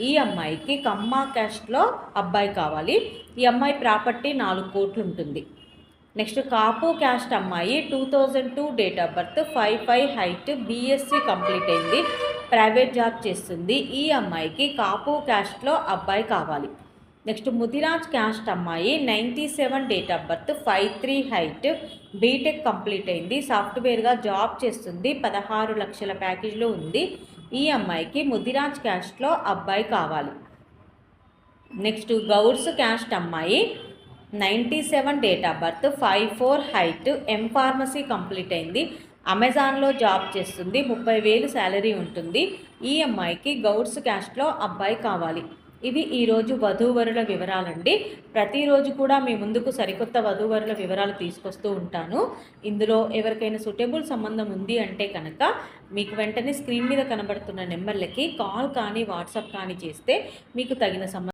ఈ అమ్మాయికి కమ్మా క్యాస్ట్లో అబ్బాయి కావాలి. ఈ అమ్మాయి ప్రాపర్టీ 4 కోట్లు ఉంటుంది. నెక్స్ట్ కాపు క్యాస్ట్ అమ్మాయి 2002 date of birth, 5'5" height, BSc complete అయింది, ప్రైవేట్ జాబ్ చేస్తుంది. ఈ అమ్మాయికి కాపు క్యాస్ట్లో అబ్బాయి కావాలి. నెక్స్ట్ ముదిరాజ్ క్యాస్ట్ అమ్మాయి 97 date of birth, 5'3" height, B Tech complete అయింది, సాఫ్ట్వేర్గా జాబ్ చేస్తుంది, 16 లక్షల ప్యాకేజ్లో ఉంది. ఈ అమ్మాయికి ముదిరాజ్ క్యాస్ట్లో అబ్బాయి కావాలి. నెక్స్ట్ గౌడ్స్ క్యాస్ట్ అమ్మాయి 97 date of birth, 5'4" height, pharmacy complete అయింది, అమెజాన్లో జాబ్ చేస్తుంది, 30,000 శాలరీ ఉంటుంది. ఈ అమ్మాయికి గౌడ్స్ క్యాస్ట్లో అబ్బాయి కావాలి. ఇవి ఈరోజు వధూవరుల వివరాలండి. ప్రతిరోజు కూడా మీ ముందుకు సరికొత్త వధూవరుల వివరాలు తీసుకొస్తూ ఉంటాను. ఇందులో ఎవరికైనా సూటబుల్ సంబంధం ఉంది అంటే కనుక మీకు వెంటనే స్క్రీన్ మీద కనబడుతున్న నెంబర్లకి కాల్ కానీ వాట్సాప్ కానీ చేస్తే మీకు తగిన సంబంధం